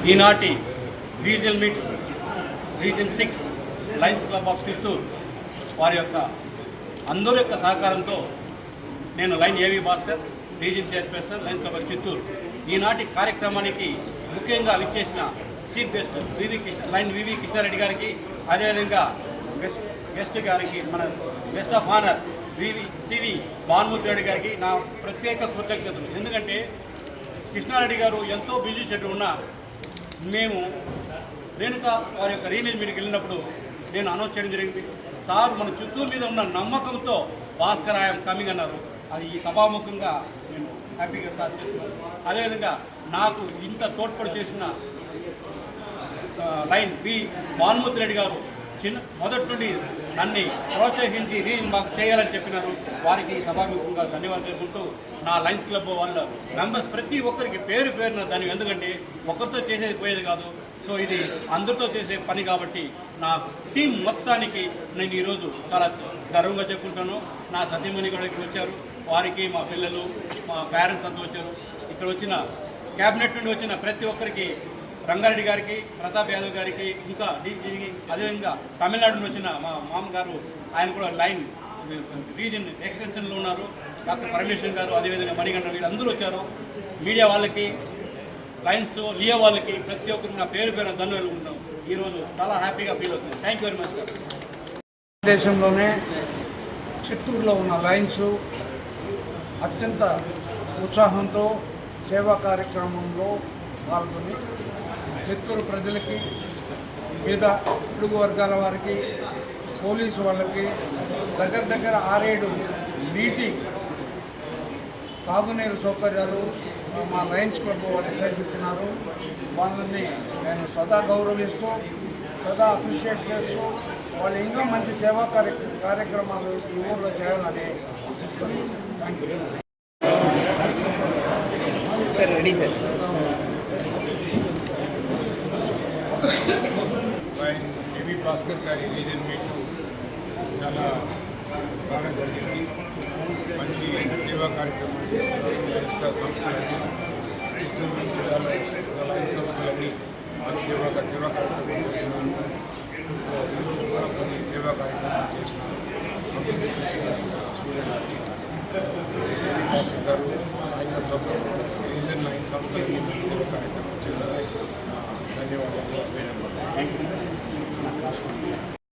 ఈనాటి regional meets region 6 Lions Club of Chittoor వారి యొక్క అందరి యొక్క సహకారంతో నేను Lion AV Bhaskar region chairperson Lions Club of Chittoor ఈనాటి కార్యక్రమానికి ముఖ్యంగా విచ్చేసిన chief guest Lion VV Krishna Reddy గారికి అదేవిధంగా గెస్ట్ గారికి మన guest of honour CV Bhanumurthy Reddy గారికి నా ప్రత్యేక కృతజ్ఞతలు. ఎందుకంటే కృష్ణారెడ్డి గారు ఎంతో బిజీ షెడ్యూల్ ఉన్నా మేము రేణుక వారి యొక్క రీజనల్ మీటింగ్కి వెళ్ళినప్పుడు నేను అనౌన్స్ చేయడం జరిగింది. సార్ మన చిత్తూరు మీద ఉన్న నమ్మకంతో భాస్కర్ ఐఎమ్ కమింగ్ అన్నారు. అది ఈ సభాముఖంగా నేను హ్యాపీగా స్టార్ట్ చేస్తున్నాను. అదేవిధంగా నాకు ఇంత తోడ్పడి చేసిన లైన్ భానుమూర్తి రెడ్డి గారు మొదటి నుండి నన్ను ప్రోత్సహించి రీజన్ మాకు చేయాలని చెప్పినారు. వారికి సభాముఖంగా ధన్యవాదాలు తెలుపుకుంటూ నా లయన్స్ క్లబ్ వాళ్ళ మెంబర్స్ ప్రతి ఒక్కరికి పేరు పేరున దాన్ని, ఎందుకంటే ఒకరితో చేసేది పోయేది కాదు. సో ఇది అందరితో చేసే పని కాబట్టి నా టీం మొత్తానికి నేను ఈరోజు చాలా గర్వంగా చెప్పుకుంటాను. నా సతీమణి కూడా ఇక్కడ వచ్చారు, వారికి మా పిల్లలు మా పేరెంట్స్ అంతా వచ్చారు. ఇక్కడ వచ్చిన క్యాబినెట్ నుండి వచ్చిన ప్రతి ఒక్కరికి, రంగారెడ్డి గారికి, ప్రతాప్ యాదవ్ గారికి, ఇంకా అదేవిధంగా తమిళనాడు నుంచి వచ్చిన మా మామగారు ఆయన కూడా లైన్ రీజన్ ఎక్స్టెన్షన్లో ఉన్నారు, డాక్టర్ పరమేశ్వర్ గారు, అదేవిధంగా మణిగండ వీళ్ళందరూ వచ్చారు. మీడియా వాళ్ళకి, లైన్స్ లియో వాళ్ళకి ప్రతి ఒక్కరికి నా పేరు ధన్యవాదాలు ఉంటాం. ఈరోజు చాలా హ్యాపీగా ఫీల్ అవుతుంది. Thank you very much sir. దేశంలోనే చిత్తూరులో ఉన్న లైన్స్ అత్యంత ఉత్సాహంతో సేవా కార్యక్రమంలో పాల్గొని చిత్తూరు ప్రజలకి, వివిధ అడుగు వర్గాల వారికి, పోలీసు వాళ్ళకి దగ్గర 6-7 నీటి తాగునీరు సౌకర్యాలు మా లయన్స్ క్లబ్ వాళ్ళు చేసిస్తున్నారు. వాళ్ళని నేను సదా గౌరవిస్తూ, సదా అప్రిషియేట్ చేస్తూ, వాళ్ళు ఇంకా మంచి సేవా కార్యక్రమాలు ఈ ఊళ్ళో చేయాలని ఆశిస్తున్నాను. Thank you sir. Ready sir. ఏవి భాస్కర్ గారి రీజన్ మీట్ చాలా బాగా జరిగింది. మంచి సేవా కార్యక్రమాలు చేస్తున్నారు. సంస్థలన్నీ చిత్తూరు జిల్లాలో లైన్ సంస్థలన్నీ మంచి సేవా కార్యక్రమాలు చేస్తున్నాను. ఈరోజు కూడా కొన్ని సేవా కార్యక్రమాలు చేసినారు. స్టూడెంట్స్కి భాస్కర్ గారు నాయకత్వంలో రీజన్ లైన్ సంస్థలన్నీ సేవా కార్యక్రమాలు చేస్తున్నారు. ధన్యవాదాలు.